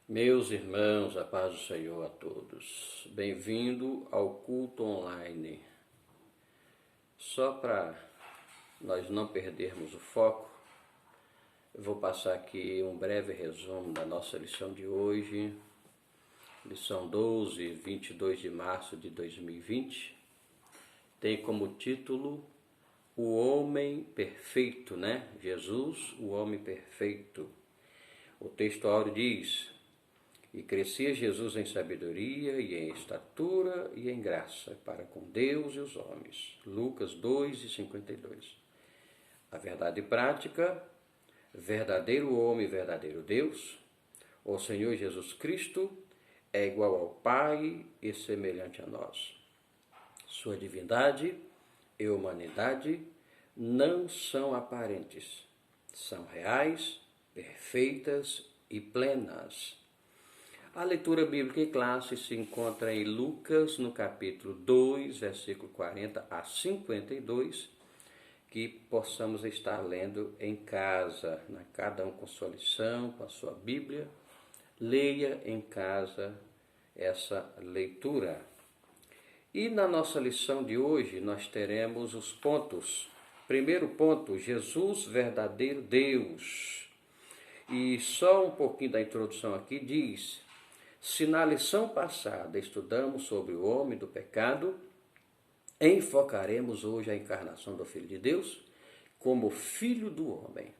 Meus irmãos, a paz do Senhor a todos. Bem-vindo ao culto online. Só para nós não perdermos o foco, eu vou passar aqui um breve resumo da nossa lição de hoje, lição 12, 22 de março de 2020. Tem como título O Homem Perfeito, né? Jesus, o Homem Perfeito. O texto áureo diz: E crescia Jesus em sabedoria e em estatura e em graça para com Deus e os homens. Lucas 2:52. A verdade prática, verdadeiro homem e verdadeiro Deus, o Senhor Jesus Cristo é igual ao Pai e semelhante a nós. Sua divindade e humanidade não são aparentes, são reais, perfeitas e plenas. A leitura bíblica em classe se encontra em Lucas, no capítulo 2, versículo 40 a 52, que possamos estar lendo em casa, cada um com sua lição, com a sua Bíblia. Leia em casa essa leitura. E na nossa lição de hoje nós teremos os pontos. Primeiro ponto, Jesus, verdadeiro Deus. E só um pouquinho da introdução aqui diz: se na lição passada estudamos sobre o homem do pecado, enfocaremos hoje a encarnação do Filho de Deus como Filho do homem.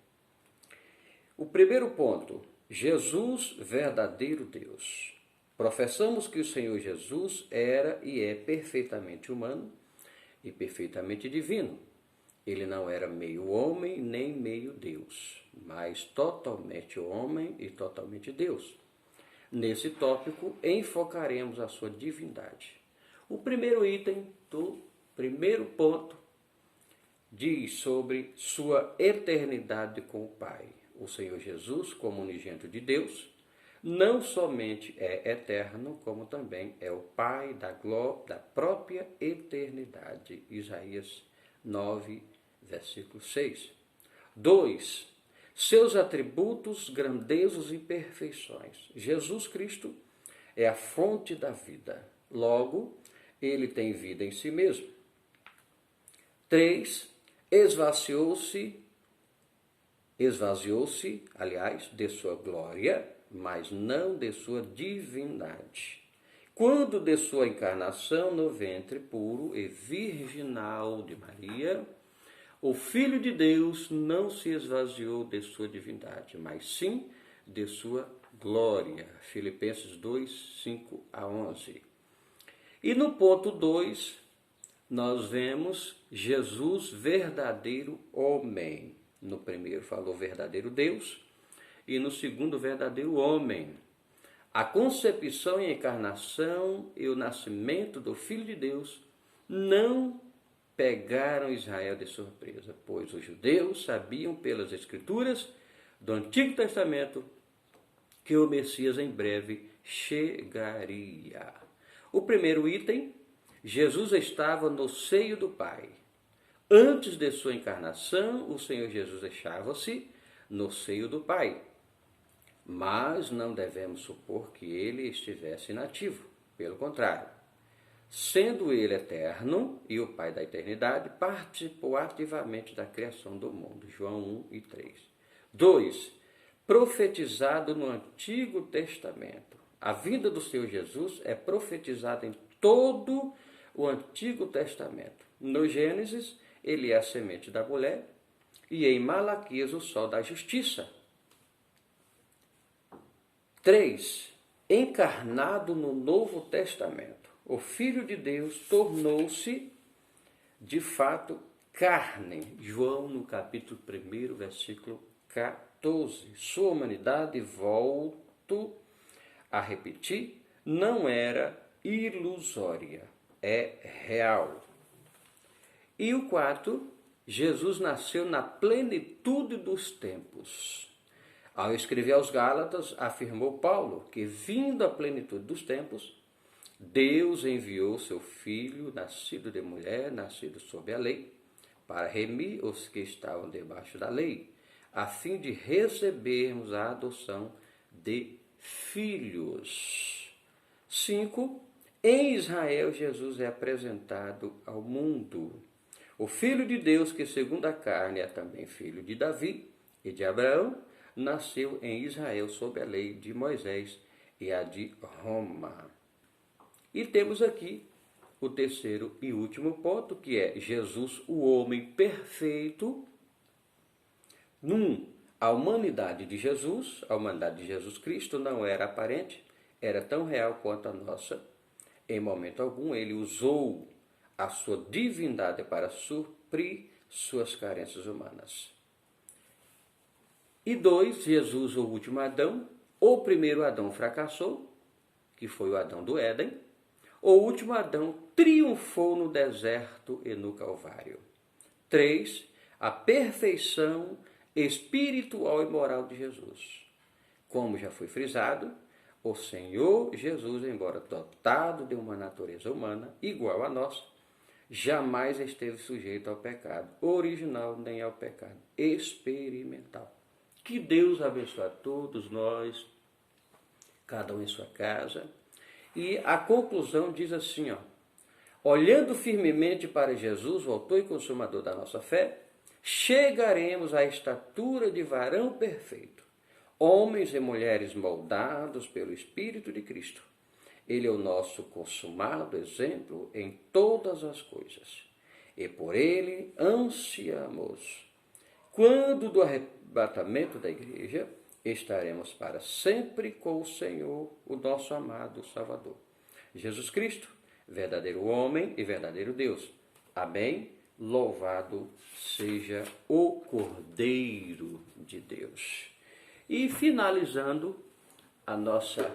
O primeiro ponto, Jesus, verdadeiro Deus. Professamos que o Senhor Jesus era e é perfeitamente humano e perfeitamente divino. Ele não era meio homem nem meio Deus, mas totalmente homem e totalmente Deus. Nesse tópico, enfocaremos a sua divindade. O primeiro item do primeiro ponto diz sobre sua eternidade com o Pai. O Senhor Jesus, como unigênito de Deus, não somente é eterno, como também é o Pai da própria eternidade. Isaías 9, versículo 6. 2. Seus atributos, grandezas e perfeições. Jesus Cristo é a fonte da vida. Logo, ele tem vida em si mesmo. 3. Esvaziou-se, de sua glória, mas não de sua divindade. Quando de sua encarnação no ventre puro e virginal de Maria, o Filho de Deus não se esvaziou de sua divindade, mas sim de sua glória. Filipenses 2, 5 a 11. E no ponto 2, nós vemos Jesus, verdadeiro homem. No primeiro falou verdadeiro Deus e no segundo verdadeiro homem. A concepção e encarnação e o nascimento do Filho de Deus não pegaram Israel de surpresa, pois os judeus sabiam pelas escrituras do Antigo Testamento que o Messias em breve chegaria. O primeiro item, Jesus estava no seio do Pai. Antes de sua encarnação, o Senhor Jesus achava-se no seio do Pai. Mas não devemos supor que ele estivesse inativo. Pelo contrário, sendo ele eterno e o Pai da eternidade, participou ativamente da criação do mundo. João 1 e 3. 2. Profetizado no Antigo Testamento. A vinda do Senhor Jesus é profetizada em todo o Antigo Testamento. No Gênesis, ele é a semente da mulher, e em Malaquias, o sol da justiça. 3. Encarnado no Novo Testamento. O Filho de Deus tornou-se, de fato, carne. João, no capítulo 1, versículo 14. Sua humanidade, volto a repetir, não era ilusória, é real. E o 4, Jesus nasceu na plenitude dos tempos. Ao escrever aos Gálatas, afirmou Paulo que, vindo à plenitude dos tempos, Deus enviou seu Filho, nascido de mulher, nascido sob a lei, para remir os que estavam debaixo da lei, a fim de recebermos a adoção de filhos. 5. Em Israel, Jesus é apresentado ao mundo. O Filho de Deus, que segundo a carne é também filho de Davi e de Abraão, nasceu em Israel sob a lei de Moisés e a de Roma. E temos aqui o terceiro e último ponto, que é Jesus, o homem perfeito. A humanidade de Jesus Cristo não era aparente, era tão real quanto a nossa. Em momento algum ele usou a sua divindade para suprir suas carências humanas. E 2, Jesus, o último Adão. O primeiro Adão fracassou, que foi o Adão do Éden. O último Adão triunfou no deserto e no Calvário. 3, a perfeição espiritual e moral de Jesus. Como já foi frisado, o Senhor Jesus, embora dotado de uma natureza humana igual à nossa, jamais esteve sujeito ao pecado original nem ao pecado experimental. Que Deus abençoe a todos nós, cada um em sua casa. E a conclusão diz assim, olhando firmemente para Jesus, o autor e consumador da nossa fé, chegaremos à estatura de varão perfeito, homens e mulheres moldados pelo Espírito de Cristo. Ele é o nosso consumado exemplo em todas as coisas, e por ele ansiamos. Quando do arrebatamento da igreja, estaremos para sempre com o Senhor, o nosso amado Salvador. Jesus Cristo, verdadeiro homem e verdadeiro Deus. Amém? Louvado seja o Cordeiro de Deus. E finalizando a nossa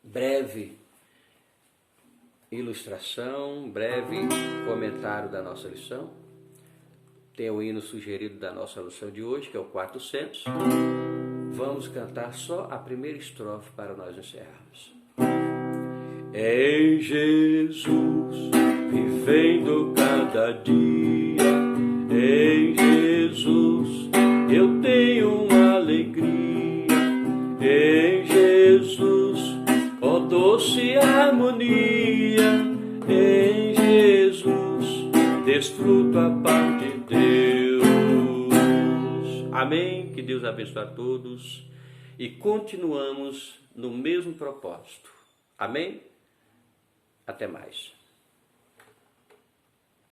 breve ilustração, breve comentário da nossa lição, tem o hino sugerido da nossa lição de hoje, que é o 400. Vamos cantar só a primeira estrofe para nós encerrarmos. Em Jesus, vivendo cada dia, em Jesus eu tenho uma alegria, em Jesus, ó doce harmonia, em Jesus desfruto a paz de Deus. Amém? Que Deus abençoe a todos e continuamos no mesmo propósito. Amém? Até mais.